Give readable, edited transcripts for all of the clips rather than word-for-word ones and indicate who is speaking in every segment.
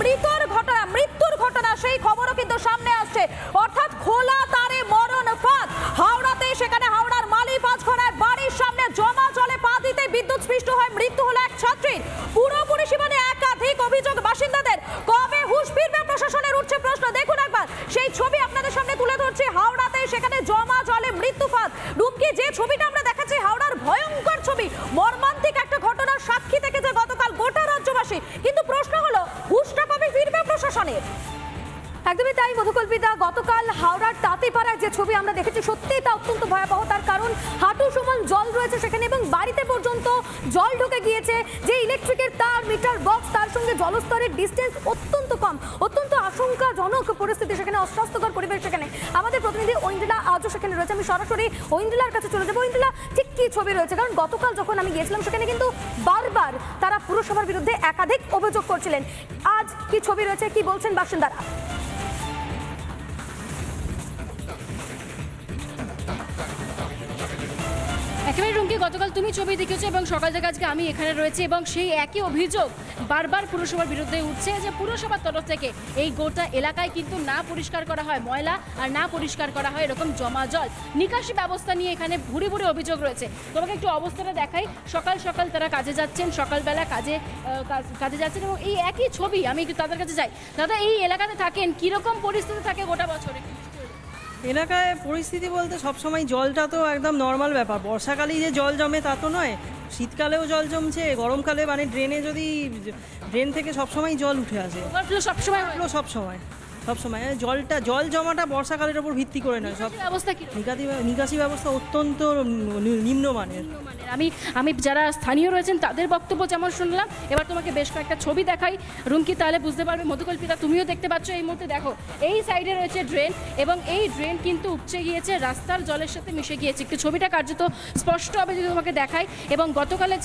Speaker 1: মৃত্যুর ঘটনা সেই খবরও কিন্তু সামনে আসছে। অর্থাৎ খোলা তারে মরণ ফাঁদ হাওড়াতে, সেখানে হাওড়ার মালি পাঁচঘড়ায় বাড়ির সামনে জমা জলে পা দিতে বিদ্যুৎ স্পৃষ্ট হয়ে মৃত্যু হলো এক ছাত্রীর। পুরোপুরি সীমানে একাধিক অভিযোগ বাসিন্দাদের। কবে হুঁশ ফিরবে প্রশাসনের, উঠছে প্রশ্ন। দেখুন একবার সেই ছবি আপনাদের সামনে তুলে ধরছি। হাওড়াতে সেখানে জমা জলে মৃত্যু ফাঁদ। রূপকি, যে ছবিটা আমরা দেখাচ্ছি হাওড়ার ভয়ঙ্কর ছবি, মর্মান্তিক একটা ঘটনার সাক্ষী থেকেছে গতকাল গোটা রাজ্যবাসী। কিন্তু প্রশ্ন হলো হুঁশটা কবে ফিরবে প্রশাসনের? একদমই তাই মধুকল্পিতা, গতকাল হাওড়ার তাঁতিপাড়ায় যে ছবি আমরা দেখেছি সত্যিই তা অত্যন্ত ভয়াবহ। তার কারণ হাঁটু সমান জল রয়েছে সেখানে এবং বাড়িতে পর্যন্ত জল ঢুকে গিয়েছে। যে ইলেকট্রিকের তার, মিটার বক্স, তার সঙ্গে জলস্তরের ডিস্টেন্স অত্যন্ত কম। অত্যন্ত আশঙ্কাজনক পরিস্থিতি সেখানে, অস্বাস্থ্যকর পরিবেশ সেখানে। আমাদের প্রতিনিধি ঐন্দ্রিলা আজও সেখানে রয়েছে। আমি সরাসরি ঐন্দ্রিলার কাছে চলে যাবো। ঐন্দ্রিলা, ঠিক কি ছবি রয়েছে? কারণ গতকাল যখন আমি গিয়েছিলাম সেখানে কিন্তু বারবার তারা পুরসভার বিরুদ্ধে একাধিক অভিযোগ করছিলেন। আজ কি ছবি রয়েছে, কি বলছেন বাসিন্দারা?
Speaker 2: একেবারে রুমকি, গতকাল তুমি ছবি দেখেছো এবং সকাল থেকে আজকে আমি এখানে রয়েছি এবং সেই একই অভিযোগ বারবার পুরসভার বিরুদ্ধে উঠছে যে পুরসভার তরফ থেকে এই গোটা এলাকায় কিন্তু না পরিষ্কার করা হয় ময়লা আর না পরিষ্কার করা হয় এরকম জমা জল। নিকাশি ব্যবস্থা নিয়ে এখানে ভুরি ভুরি অভিযোগ রয়েছে। তোমাকে একটু অবস্থাটা দেখাই। সকাল সকাল তারা কাজে যাচ্ছেন, সকালবেলা কাজে যাচ্ছেন এবং এই একই ছবি। আমি একটু তাদের কাছে যাই। দাদা, এই এলাকাতে থাকেন, কীরকম পরিস্থিতি থাকে গোটা বছরে?
Speaker 3: এলাকায় পরিস্থিতি বলতে সবসময় জলটা তো একদম নর্মাল ব্যাপার। বর্ষাকালেই যে জল জমে তা তো নয়, শীতকালেও জল জমছে, গরমকালে মানে ড্রেনে যদি ড্রেন থেকে সবসময় জল উঠে আসে। সবসময় জল জমাটা বর্ষাকালের ওপর ভিত্তি করে নয়। সব
Speaker 2: অবস্থা কি?
Speaker 3: নিকাশি ব্যবস্থা অত্যন্ত নিম্নমানের।
Speaker 2: আমি যারা স্থানীয় রয়েছেন তাদের বক্তব্য যেমন শুনলাম, এবার তোমাকে বেশ কয়েকটা ছবি দেখাই রুমকি, তাহলে বুঝতে পারবে। মধুকল্পিতা, তুমিও দেখতে পাচ্ছ এই মুহূর্তে। দেখো, এই সাইডে রয়েছে ড্রেন এবং এই ড্রেন কিন্তু উপচে গিয়েছে, রাস্তার জলের সাথে মিশে গিয়েছে। একটু ছবিটা কার্যত স্পষ্ট হবে যদি তোমাকে দেখাই। এবং গতকালের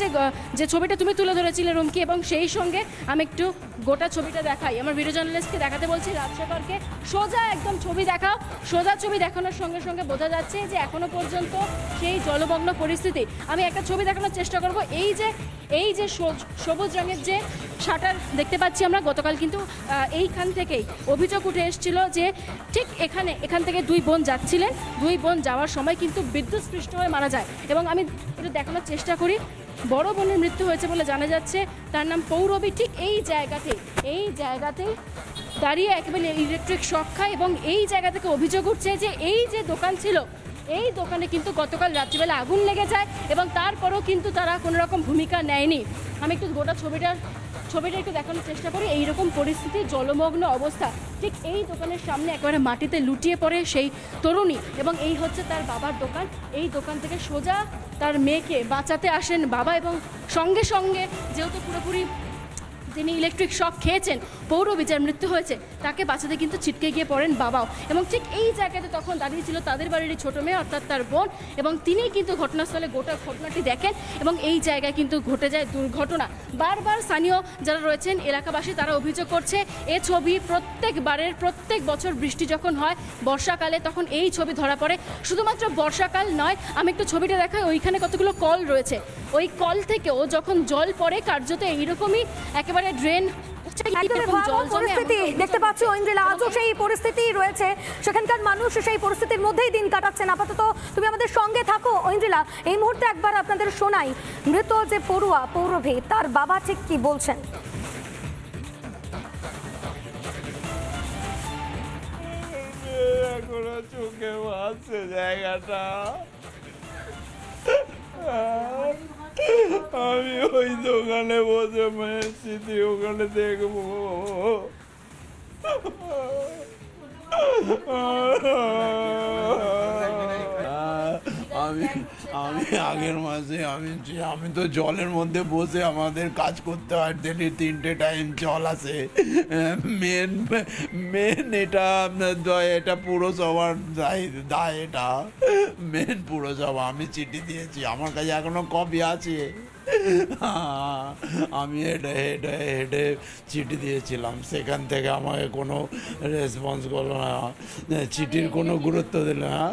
Speaker 2: যে ছবিটা তুমি তুলে ধরেছিলে রুমকি, এবং সেই সঙ্গে আমি একটু গোটা ছবিটা দেখাই। আমার ভিডিও জার্নালিস্টকে দেখাতে বলছি, রাজশেখরকে, সোজা একদম ছবি দেখাও। সোজা ছবি দেখানোর সঙ্গে সঙ্গে বোঝা যাচ্ছে যে এখনো পর্যন্ত সেই জলমগ্ন পরিস্থিতি। আমি একটা ছবি দেখানোর চেষ্টা করব। এই যে সবুজ রঙের যে শাটার দেখতে পাচ্ছি আমরা, গতকাল কিন্তু এইখান থেকেই অভিযোগ উঠে এসেছিল যে ঠিক এখান থেকে দুই বোন যাচ্ছিলেন, দুই বোন যাওয়ার সময় কিন্তু বিদ্যুৎ স্পৃষ্ট হয়ে মারা যায়। এবং আমি একটু দেখানোর চেষ্টা করি। বড় বোনের মৃত্যু হয়েছে বলে জানা যাচ্ছে, তার নাম পৌরবী। ঠিক এই জায়গাতেই দাঁড়িয়ে একেবারে ইলেকট্রিক শক খায় এবং এই জায়গা থেকে অভিযোগ উঠছে যে এই যে দোকান ছিল, এই দোকানে কিন্তু গতকাল রাত্রিবেলা আগুন লেগে যায় এবং তারপরেও কিন্তু তারা কোনো রকম ভূমিকা নেয়নি। আমি একটু গোটা ছবিটা একটু দেখানোর চেষ্টা করি। এইরকম পরিস্থিতি, জলমগ্ন অবস্থা। ঠিক এই দোকানের সামনে একেবারে মাটিতে লুটিয়ে পড়ে সেই তরুণী এবং এই হচ্ছে তার বাবার দোকান। এই দোকান থেকে সোজা তার মেয়েকে বাঁচাতে আসেন বাবা এবং সঙ্গে সঙ্গে যেহেতু পুরোপুরি যিনি ইলেকট্রিক শক খেয়েছেন, পৌরবী যার মৃত্যু হয়েছে, তাকে বাঁচাতে কিন্তু ছিটকে গিয়ে পড়েন বাবাও। এবং ঠিক এই জায়গাতে তখন দাঁড়িয়েছিল তাদের বাড়ির ছোটো মেয়ে অর্থাৎ তার বোন, এবং তিনিই কিন্তু ঘটনাস্থলে গোটা ঘটনাটি দেখেন এবং এই জায়গায় কিন্তু ঘটে যায় দুর্ঘটনা। বারবার স্থানীয় যারা রয়েছেন এলাকাবাসী তারা অভিযোগ করছে এ ছবি প্রত্যেক বছর বৃষ্টি যখন হয় বর্ষাকালে তখন এই ছবি ধরা পড়ে। শুধুমাত্র বর্ষাকাল নয়, আমি একটু ছবিটা দেখাই। ওইখানে কতগুলো কল রয়েছে, ওই কল থেকেও যখন জল পড়ে কার্যত এইরকমই একেবারে ড্রেন
Speaker 1: দেখতে পাচ্ছি। ঐন্দ্রিলা, আজও সেই পরিস্থিতি রয়েছে, সেখানকার মানুষ সেই পরিস্থিতির মধ্যেই দিন কাটাচ্ছেন। আপাতত তুমি আমাদের সঙ্গে থাকো ঐন্দ্রিলা। এই মুহূর্তে একবার আপনাদের শোনাই মৃত যে পৌরবী, তার বাবা ঠিক কি বলছেন।
Speaker 4: চোখে ভাসছে জায়গাটা। আমি ওই দোকানে বসে মেয়ের স্মৃতি ওখানে দেখবো। আমি আগের মাসে আমি তো জলের মধ্যে বসে আমাদের কাজ করতে হয়, ডেলি 3টে টাইম জল আসে। মেন এটা পুরসভার দায়, এটা মেন পুরসভা। আমি চিঠি দিয়েছি, আমার কাছে এখনো কপি আছে। আমি হেডে চিঠি দিয়েছিলাম, সেখান থেকে আমাকে কোনো রেসপন্স করলো না, চিঠির কোনো গুরুত্ব দিল না।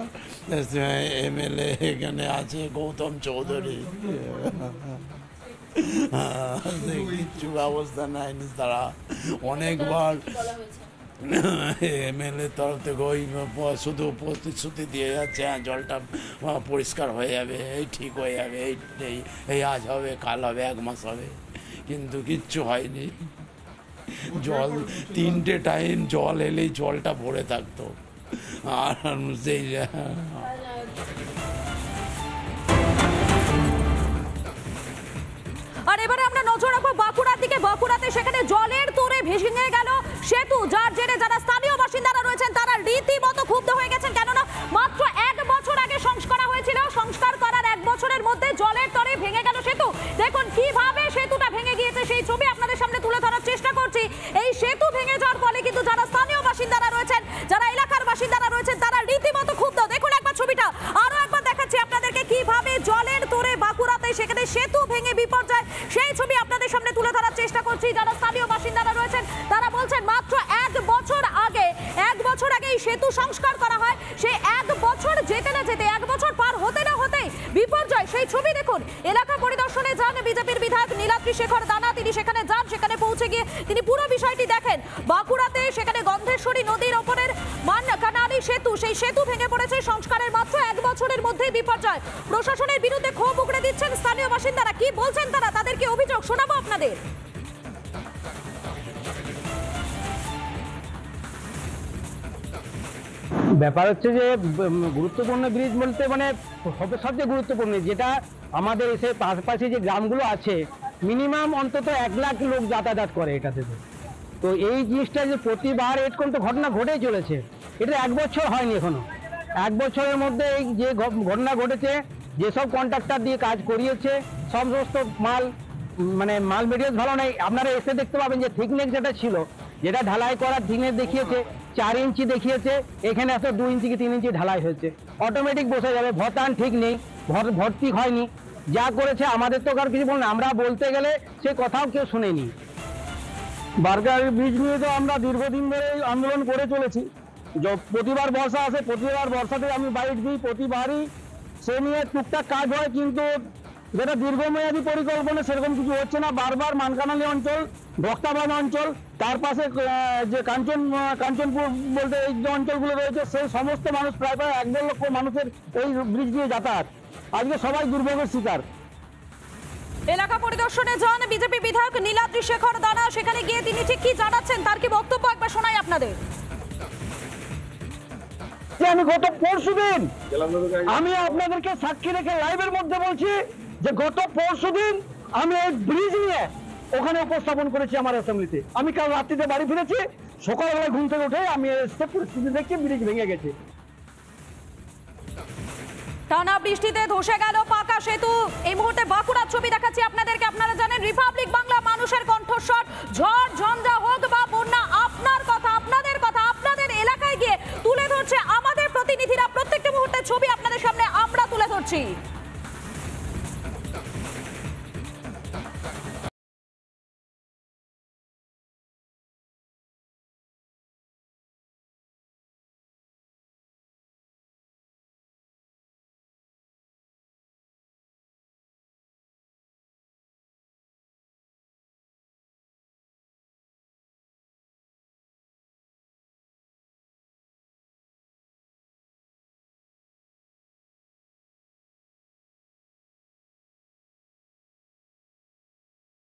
Speaker 4: এমএলএ এখানে আছে গৌতম চৌধুরী, কিচ্ছু ব্যবস্থা নেয়নি তারা। অনেকবার এমএলএ তরফ থেকে ওই শুধু প্রতিশ্রুতি দিয়ে যাচ্ছে, হ্যাঁ জলটা পরিষ্কার হয়ে যাবে, এই ঠিক হয়ে যাবে, এই আজ হবে কাল হবে 1 মাস হবে, কিন্তু কিচ্ছু হয়নি। জল 3টে টাইম জল এলেই জলটা ভরে থাকতো। আর সেই
Speaker 1: আর এবারে আমরা নজর রাখবো বাঁকুড়ার দিকে। বাঁকুড়াতে সেখানে জলের তোড়ে ভেঙে গেল সেতু, যার জেরে যারা স্থানীয় বাসিন্দারা রয়েছেন তারা রীতিমতো ক্ষুব্ধ হয়ে গেছেন। কেননা মাত্র 1 বছর আগে সংস্কার হয়েছিল, সংস্কার করার 1 বছরের মধ্যে জলের তোড়ে ভেঙে গেল সেতু। দেখুন কিভাবে সেতুটা ভেঙে গিয়েছে, সেই ছবি আপনাদের সামনে তুলে ধরার চেষ্টা করছি। এই সেতু ভেঙে যাওয়ার ফলে কিন্তু যারা স্থানীয় বাসিন্দারা রয়েছেন, যারা এলাকার বাসিন্দারা রয়েছেন, তারা রীতিমতো ক্ষুব্ধ। দেখুন একবার ছবিটা, আরো একবার দেখাচ্ছি আপনাদেরকে কিভাবে জলের তোড়ে বাঁকুড়াতে সেখানে সেতু ভেঙে বিপর্যয়, সেই ছবি আপনাদের সামনে তুলে ধরার চেষ্টা করছি। যারা স্থানীয় বাসিন্দারা রয়েছেন তারা বলছেন মাত্র 1 বছর আগে এই সেতু সংস্কার করা হয়, সেই 1 বছর যেতে না যেতে, 1 বছর পার হতে না হতে বিপর্যয়। সেই ছবি দেখুন। এলাকা পরিদর্শনে যান বিজেপির বিধায়ক নীলাদ্রি শেখর দানা, তিনি সেখানে যান, সেখানে পৌঁছে গিয়ে তিনি পুরো বিষয়টি দেখেন। বাঁকুড়াতে সেখানে গন্ধেশ্বরী নদীর ওপরের মানকানালি সেতু, সেই সেতু ভেঙে পড়েছে। সংস্কারের মাত্র 1 বছরের মধ্যেই বিপর্যয়। প্রশাসনের বিরুদ্ধে ক্ষোভ উগড়ে দিচ্ছেন স্থানীয় বাসিন্দারা। কি বলছেন তারা, তাদেরকে অভিযোগ শোনাবো আপনাদের।
Speaker 5: ব্যাপার হচ্ছে যে গুরুত্বপূর্ণ ব্রিজ বলতে মানে সবচেয়ে গুরুত্বপূর্ণ যেটা আমাদের এসে পাশাপাশি যে গ্রামগুলো আছে মিনিমাম অন্তত 1 লাখ লোক যাতায়াত করে এটাতে। তো এই জিনিসটা যে প্রতিবার এরকম তো ঘটনা ঘটেই চলেছে, এটা 1 বছর হয়নি এখনো। 1 বছরের মধ্যে এই যে ঘটনা ঘটেছে, যেসব কন্ট্রাক্টর দিয়ে কাজ করিয়েছে সমস্ত মাল মেটেরিয়ালস ভালো নেই। আপনারা এসে দেখতে পাবেন যে থিকনেস যেটা ছিল, যেটা ঢালাই করার থিকনেস দেখিয়েছে 4 ইঞ্চি দেখিয়েছে, এখানে আসলে 2 ইঞ্চি কি 3 ইঞ্চি ঢালাই হয়েছে। অটোমেটিক বসে যাবে, ভতান ঠিক নেই, ভর্তি হয়নি। যা করেছে আমাদের তো কার কিছু বল না, আমরা বলতে গেলে সে কথাও কেউ শুনেনি। বারগার ব্রিজ নিয়ে তো আমরা দীর্ঘদিন ধরে আন্দোলন করে চলেছি। প্রতিবার বর্ষা আসে, প্রতিবার বর্ষাতে আমি বাইট দিই, প্রতিবারই সে নিয়ে টুকটাক কাজ হয়, কিন্তু যেটা দীর্ঘমেয়াদী পরিকল্পনা সেরকম কিছু হচ্ছে না। বারবার মানকানালি অঞ্চল, ভক্তাবাদ অঞ্চল, তার পাশে যে কাঞ্চনপুর বলতে এই যে অঞ্চলগুলো রয়েছে, সেই সমস্ত মানুষ প্রায় 1.5 লক্ষ মানুষের এই ব্রিজ দিয়ে যাতায়াত। আজকে সবাই দুর্ভোগের শিকার।
Speaker 1: এলাকা পরিদর্শনে যান বিজেপি বিধায়ক নীলাদ্রি শেখর দানা, সেখানে গিয়ে তিনি ঠিক কি জানাচ্ছেন তার কি বক্তব্য একবার শোনাই আপনাদের।
Speaker 5: আমি গত পরশুদিন আমি আপনাদেরকে সাক্ষী রেখে লাইভের মধ্যে বলছি যে গত পরশুদিন আমি এই ব্রিজ নিয়ে ওখানে উপস্থাপন করেছি আমার অ্যাসেম্বলিতে। আমি কাল রাত্রিতে বাড়ি ফিরেছি, সকালবেলা ঘুম থেকে উঠে আমি পরিস্থিতি দেখছি ব্রিজ ভেঙে গেছে।
Speaker 1: টানা বৃষ্টিতে ধসে গেল পাকা সেতু। এই মুহূর্তে বাঁকুড়ার ছবি দেখাচ্ছি আপনাদেরকে। আপনারা জানেন রিপাবলিক বাংলা মানুষ